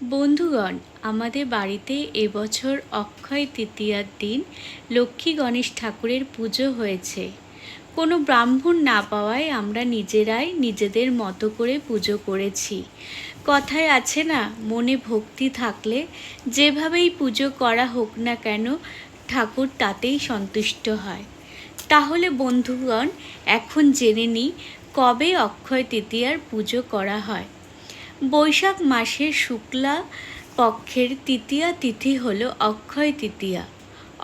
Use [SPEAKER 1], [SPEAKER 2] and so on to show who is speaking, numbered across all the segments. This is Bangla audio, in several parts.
[SPEAKER 1] বন্ধুগণ, আমাদের বাড়িতে এবছর অক্ষয় তৃতীয়ার দিন লক্ষ্মী গণেশ ঠাকুরের পুজো হয়েছে। কোনো ব্রাহ্মণ না পাওয়ায় আমরা নিজেরাই নিজেদের মতো করে পুজো করেছি। কথায় আছে না, মনে ভক্তি থাকলে যেভাবেই পুজো করা হোক না কেন, ঠাকুর তাতেই সন্তুষ্ট হয়। তাহলে বন্ধুগণ, এখন জেনে নিই কবে অক্ষয় তৃতীয়ার পুজো করা হয়। বৈশাখ মাসের শুক্লা পক্ষের তৃতীয়া তিথি হলো অক্ষয় তৃতীয়া।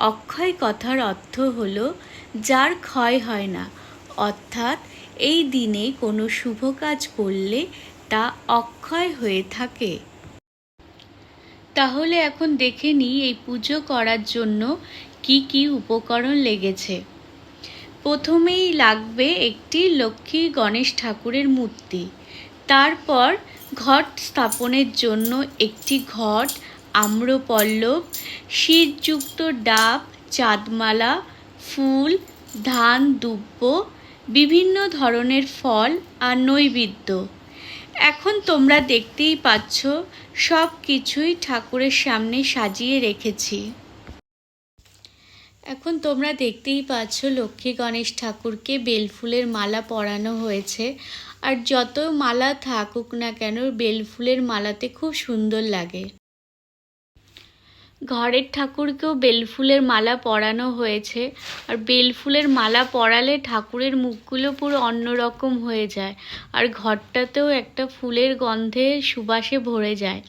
[SPEAKER 1] অক্ষয় কথার অর্থ হলো যার ক্ষয় হয় না, অর্থাৎ এই দিনে কোনো শুভ কাজ করলে তা অক্ষয় হয়ে থাকে। তাহলে এখন দেখে নিই এই পুজো করার জন্য কি কি উপকরণ লেগেছে। প্রথমেই লাগবে একটি লক্ষ্মী গণেশ ঠাকুরের মূর্তি। তারপর ঘট স্থাপনের জন্য একটি ঘট, আম্রপল্লব, শীষযুক্ত ডাব, চাঁদমালা, ফুল, ধান, দুব্য, বিভিন্ন ধরনের ফল আর নৈবেদ্য। এখন তোমরা দেখতেই পাচ্ছ সব কিছুই ঠাকুরের সামনে সাজিয়ে রেখেছি। এখন তোমরা দেখতেই পাচ্ছ লক্ষ্মী গণেশ ঠাকুরকে বেলফুলের মালা পরানো হয়েছে। আর যত মালা থাকুক না কেন, বেলফুলের মালাতে খুব সুন্দর লাগে। ঘরের ঠাকুরকেও বেলফুলের মালা পরানো হয়েছে। আর বেলফুলের মালা পরালে ঠাকুরের মুখগুলো পুরো অন্যরকম হয়ে যায়, আর ঘরটাতেও একটা ফুলের গন্ধে সুবাসে ভরে যায়।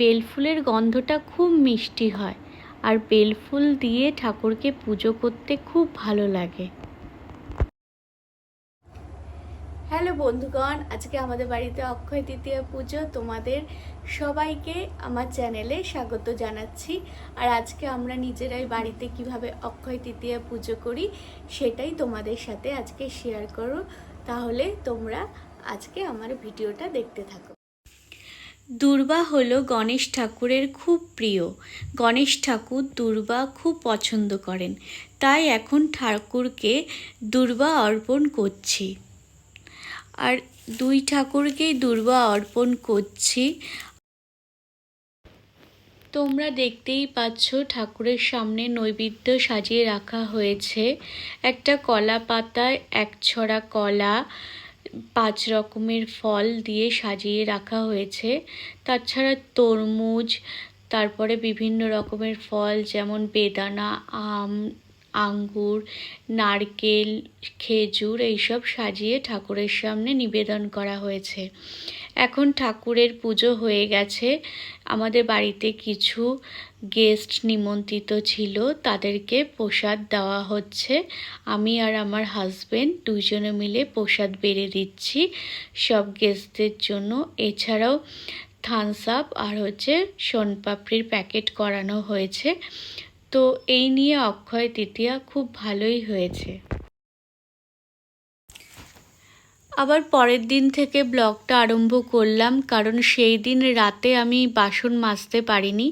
[SPEAKER 1] বেলফুলের গন্ধটা খুব মিষ্টি হয়, আর বেলফুল দিয়ে ঠাকুরকে পুজো করতে খুব ভালো লাগে। হ্যালো বন্ধুগণ, আজকে আমাদের বাড়িতে অক্ষয় তৃতীয়া পুজো। তোমাদের সবাইকে আমার চ্যানেলে স্বাগত জানাচ্ছি। আর আজকে আমরা নিজেরাই বাড়িতে কিভাবে অক্ষয় তৃতীয়া পুজো করি সেটাই তোমাদের সাথে আজকে শেয়ার করো। তাহলে তোমরা আজকে আমার ভিডিওটা দেখতে থাকো। দুর্বা হলো গণেশ ঠাকুরের খুব প্রিয়। গণেশ ঠাকুর দুর্বা খুব পছন্দ করেন, তাই এখন ঠাকুরকে দুর্বা অর্পণ করছি। আর দুই ঠাকুরকেই দুর্বা অর্পণ করছি। তোমরা দেখতেই পাচ্ছ ঠাকুরের সামনে নৈবেদ্য সাজিয়ে রাখা হয়েছে। একটা কলা পাতায় এক ছড়া কলা, 5 রকমের ফল দিয়ে সাজিয়ে রাখা হয়েছে। তাছাড়া তরমুজ, তারপরে বিভিন্ন রকমের ফল যেমন বেদানা, আম, আঙ্গুর, নারকেল, খেজুর এইসব সাজিয়ে ঠাকুরের সামনে নিবেদন করা হয়েছে। এখন ঠাকুরের পুজো হয়ে গেছে। আমাদের বাড়িতে কিছু গেস্ট নিমন্ত্রিত ছিল, তাদেরকে প্রসাদ দেওয়া হচ্ছে। আমি আর আমার হাজবেন্ড দুজনে মিলে প্রসাদ বেড়ে দিচ্ছি সব গেস্টদের জন্য। এছাড়াও থামস আপ আর সোনপাপড়ির প্যাকেট করানো হয়েছে। তো এই নিয়ে অক্ষয় তৃতীয়া খুব ভালোই হয়েছে। আবার পরের দিন থেকে ব্লগটা আরম্ভ করলাম, কারণ সেই দিন রাতে আমি বাসন মাজতে পারিনি,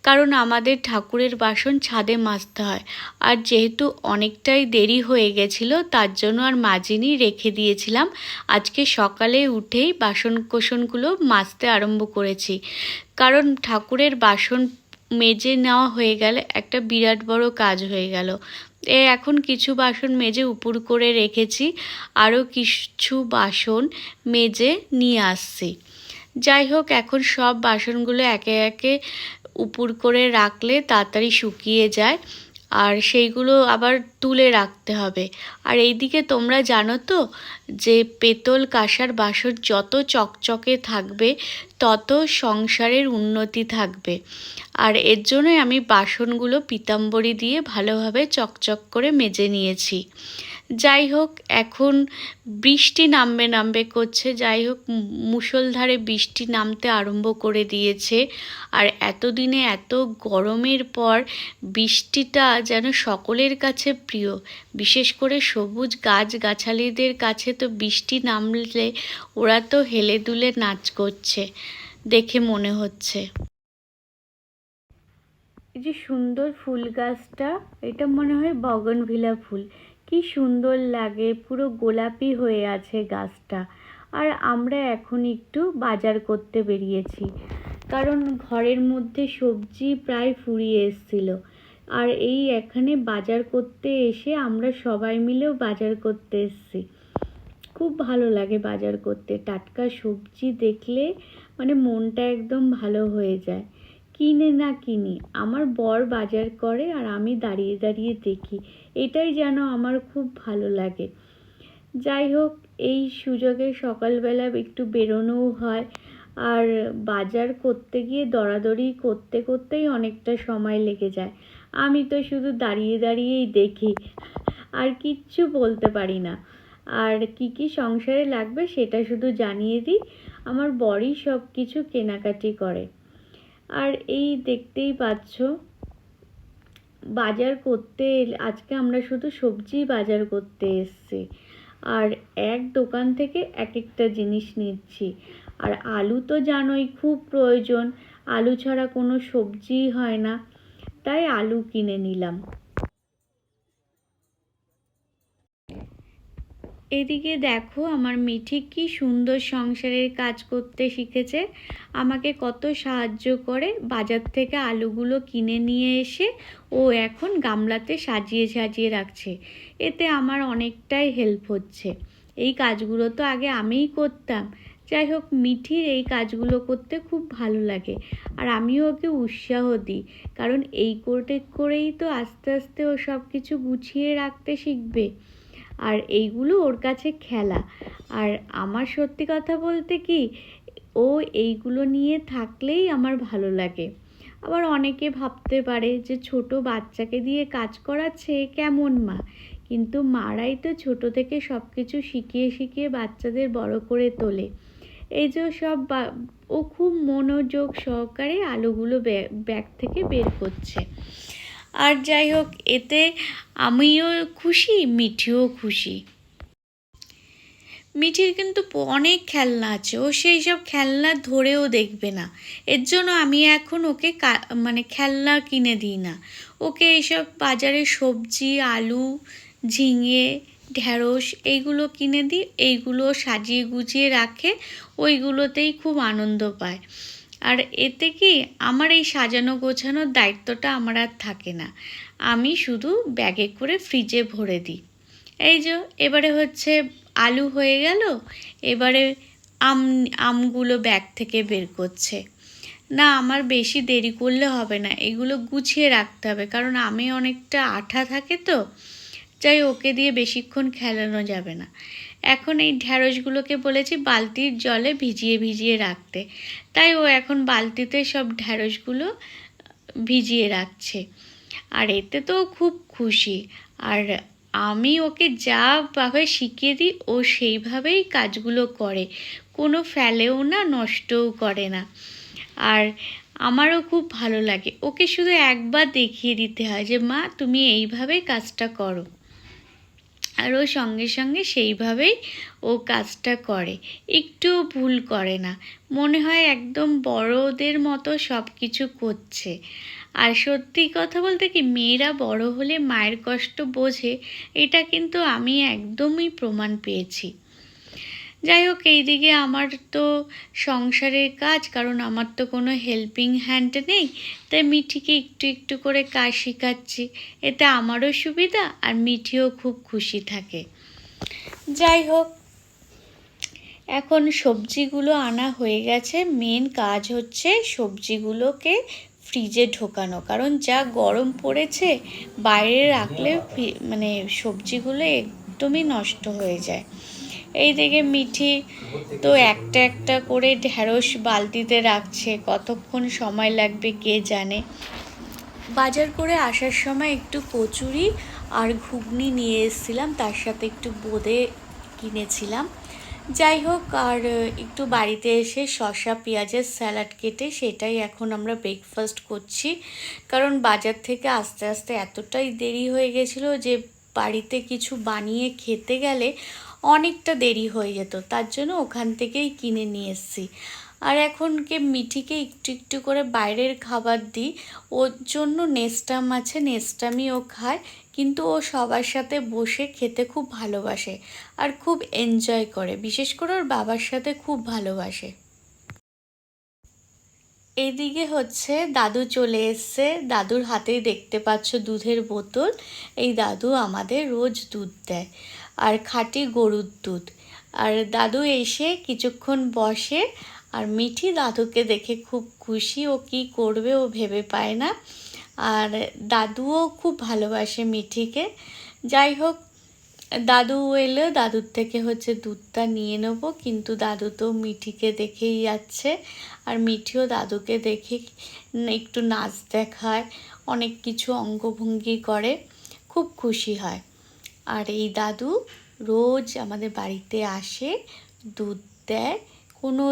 [SPEAKER 1] কারণ আমাদের ঠাকুরের বাসন ছাদে মাজতে হয়। আর যেহেতু অনেকটাই দেরি হয়ে গেছিলো, তার জন্য আর মাজিনি, রেখে দিয়েছিলাম। আজকে সকালে উঠেই বাসন কোসনগুলো মাজতে আরম্ভ করেছি, কারণ ঠাকুরের বাসন মেজে নেওয়া হয়ে গেলে একটা বিরাট বড় কাজ হয়ে গেল। এখন কিছু বাসন মেজে উপুর করে রেখেছি, আরও কিছু বাসন মেজে নিয়ে আসছি। যাই হোক, এখন সব বাসনগুলো একে একে উপুর করে রাখলে তাড়াতাড়ি শুকিয়ে যায়, আর সেইগুলো আবার তুলে রাখতে হবে। আর এইদিকে তোমরা জানো তো যে পেতল কাঁসার বাসন যত চকচকে থাকবে তত সংসারের উন্নতি থাকবে। আর এর জন্যই আমি বাসনগুলো পিতাম্বরী দিয়ে ভালোভাবে চকচক করে মেজে নিয়েছি। যাই হোক, এখন বৃষ্টি নামবে নামবে করছে। যাই হোক, মুষলধারে বৃষ্টি নামতে আরম্ভ করে দিয়েছে। আর এতদিনে এত গরমের পর বৃষ্টিটা যেন সকলের কাছে প্রিয়। বিশেষ করে সবুজ গাছগাছালিদের কাছে তো বৃষ্টি নামলে ওরা তো হেলে দুলে নাচ করছে দেখে মনে হচ্ছে। এই যে সুন্দর ফুল গাছটা, এটা মনে হয় বগনভিলা ফুল। কি সুন্দর লাগে, পুরো গোলাপি হয়ে আছে গাছটা। আর আমরা এখন একটু বাজার করতে বেরিয়েছি, কারণ ঘরের মধ্যে সবজি প্রায় ফুরিয়ে এসেছিল। আর এই এখানে বাজার করতে এসে আমরা সবাই মিলেও বাজার করতে এসেছি। খুব ভালো লাগে বাজার করতে, টাটকা সবজি দেখলে মানে মনটা একদম ভালো হয়ে যায়। কিনে না কিনি, আমার বর বাজার করে আর আমি দাঁড়িয়ে দাঁড়িয়ে দেখি, এটাই যেন আমার খুব ভালো লাগে। যাই হোক, এই সুযোগে সকালবেলা একটু বেরোনোও হয়। আর বাজার করতে গিয়ে দরাদরি করতে করতেই অনেকটা সময় লেগে যায়। আমি তো শুধু দাঁড়িয়ে দাঁড়িয়েই দেখি, আর কিচ্ছু বলতে পারি না। আর কি কি সংসারে লাগবে সেটা শুধু জানিয়ে দিই, আমার বরই সব কিছু কেনাকাটি করে। আর এই দেখতেই পাচ্ছ, বাজার করতে আজকে আমরা শুধু সবজি বাজার করতে এসেছি। আর এক দোকান থেকে এক একটা জিনিস নিচ্ছি। আর আলু তো জানোই খুব প্রয়োজন, আলু ছাড়া কোনো সবজিই হয় না, তাই আলু কিনে নিলাম। এদিকে দেখো আমার মিঠি কি সুন্দর সংসারের কাজ করতে শিখেছে। আমাকে কত সাহায্য করে, বাজার থেকে আলুগুলো কিনে নিয়ে এসে ও এখন গামলাতে সাজিয়ে সাজিয়ে রাখছে। এতে আমার অনেকটাই হেল্প হচ্ছে। এই কাজগুলো তো আগে আমিই করতাম। যাই হোক, মিঠির এই কাজগুলো করতে খুব ভালো লাগে, আর আমিও ওকে উৎসাহ দিই, কারণ এই করতে করেই তো আস্তে আস্তে ও সব কিছু গুছিয়ে রাখতে শিখবে। আর এইগুলো ওর কাছে খেলা। আর আমার সত্যি কথা বলতে কি, ও এইগুলো নিয়ে থাকলেই আমার ভালো লাগে। আবার অনেকে ভাবতে পারে যে ছোট বাচ্চাকে দিয়ে কাজ করাচ্ছে, কেমন মা। কিন্তু মারাই তো ছোট থেকে সব কিছু শিখিয়ে শিখিয়ে বাচ্চাদের বড় করে তোলে। এই যে সব ও খুব মনোযোগ সহকারে আলুগুলো ব্যাগ থেকে বের করছে। আর যাই হোক, এতে আমিও খুশি, মিঠিও খুশি। মিঠির কিন্তু অনেক খেলনা আছে, ও সেই সব খেলনা ধরেও দেখবে না। এর জন্য আমি এখন ওকে মানে খেলনা কিনে দিই না। ওকে এইসব বাজারে সবজি, আলু, ঝিঙে, ঢ্যাঁড়স এইগুলো কিনে দিই, এইগুলো সাজিয়ে গুছিয়ে রাখে, ওইগুলোতেই খুব আনন্দ পায়। আর এতে কি আমার এই সাজানো গোছানোর দায়িত্বটা আমার আর থাকে না, আমি শুধু ব্যাগে করে ফ্রিজে ভরে দিই। এই যে এবারে হচ্ছে আলু হয়ে গেল, এবারে আমগুলো ব্যাগ থেকে বের করছে। না, আমার বেশি দেরি করলে হবে না, এগুলো গুছিয়ে রাখতে হবে, কারণ আমি অনেকটা আঠা থাকে তো, যাই ওকে দিয়ে বেশিক্ষণ খেলানো যাবে না। এখন এই ঢ্যাঁড়সগুলোকে বলেছি বালতির জলে ভিজিয়ে ভিজিয়ে রাখতে, তাই ও এখন বালতিতে সব ঢ্যাঁড়সগুলো ভিজিয়ে রাখছে। আর এতে তো খুব খুশি। আর আমি ওকে যাভাবে শিখিয়ে দিই ও সেইভাবেই কাজগুলো করে, কোনো ফেলেও না, নষ্টও করে না। আর আমারও খুব ভালো লাগে, ওকে শুধু একবার দেখিয়ে দিতে হয় যে মা তুমি এইভাবে কাজটা করো, আর ও সঙ্গে সঙ্গে সেইভাবেই ও কাজটা করে, একটুও ভুল করে না, মনে হয় একদম বড়দের মতো সব কিছু করছে। আর সত্যি কথা বলতে কি, মেয়েরা বড় হলে মায়ের কষ্ট বোঝে, এটা কিন্তু আমি একদমই প্রমাণ পেয়েছি। যাই হোক, এইদিকে আমার তো সংসারের কাজ, কারণ আমার তো কোনো হেল্পিং হ্যান্ড নেই, তাই মিঠিকে একটু একটু করে কাজ শেখাচ্ছি। এতে আমারও সুবিধা, আর মিঠিও খুব খুশি থাকে। যাই হোক, এখন সবজিগুলো আনা হয়ে গেছে, মেন কাজ হচ্ছে সবজিগুলোকে ফ্রিজে ঢোকানো, কারণ যা গরম পড়েছে, বাইরে রাখলে মানে সবজিগুলো একদমই নষ্ট হয়ে যায়। এই দিকে মিঠি তো একটা একটা করে ঢ্যাঁড়স বালতিতে রাখছে, কতক্ষণ সময় লাগবে কে জানে। বাজার করে আসার সময় একটু কচুরি আর ঘুগনি নিয়ে এসেছিলাম, তার সাথে একটু বোঁদে কিনেছিলাম। যাই হোক, আর একটু বাড়িতে এসে শসা পেঁয়াজের স্যালাড কেটে সেটাই এখন আমরা ব্রেকফাস্ট করছি, কারণ বাজার থেকে আস্তে আস্তে এতটাই দেরি হয়ে গেছিলো যে বাড়িতে কিছু বানিয়ে খেতে গেলে অনেকটা দেরি হয়ে যেত, তার জন্য ওখান থেকেই কিনে নিয়ে এসেছি। আর এখনকে মিঠিকে একটু একটু করে বাইরের খাবার দিই, ওর জন্য নেস্টাম আছে, নেস্টামই ও খায়, কিন্তু ও সবার সাথে বসে খেতে খুব ভালোবাসে আর খুব এনজয় করে, বিশেষ করে ওর বাবার সাথে খুব ভালোবাসে। এইদিকে হচ্ছে দাদু চলে এসছে, দাদুর হাতেই দেখতে পাচ্ছ দুধের বোতল। এই দাদু আমাদের রোজ দুধ দেয়, আর খাঁটি গরুর দুধ। আর দাদু এসে কিছুক্ষণ বসে, আর মিঠি দাদুকে দেখে খুব খুশি, ও কি করবে ও ভেবে পায় না। আর দাদুও খুব ভালোবাসে মিঠিকে। যাই হোক, দাদু এলো, দাদুর থেকে হচ্ছে দুধটা নিয়ে নেবো, কিন্তু দাদু তো মিঠিকে দেখেই যাচ্ছে। আর মিঠিও দাদুকে দেখে একটু নাচ দেখায়, অনেক কিছু অঙ্গভঙ্গি করে, খুব খুশি হয়। আর এই দাদু রোজ আমাদের বাড়িতে আসে, দুধ দেয়, কোনো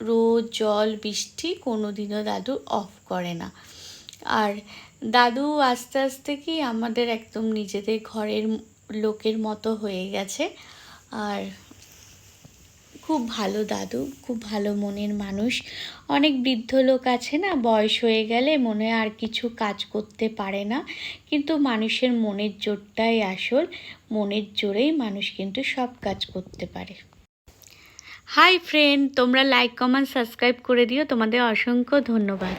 [SPEAKER 1] রোদ জল বৃষ্টি কোনো দিনও দাদু অফ করে না। আর দাদু আস্তে আস্তে কি আমাদের একদম নিজেদের ঘরের লোকের মতো হয়ে গেছে। আর খুব ভালো দাদু, খুব ভালো মনের মানুষ। অনেক বৃদ্ধ লোক আছে না, বয়স হয়ে গেলে মনে আর কিছু কাজ করতে পারে না, কিন্তু মানুষের মনের জোরটাই আসল, মনের জোরেই মানুষ কিন্তু সব কাজ করতে পারে। হাই ফ্রেন্ড, তোমরা লাইক কমেন্ট সাবস্ক্রাইব করে দিও, তোমাদের অসংখ্য ধন্যবাদ।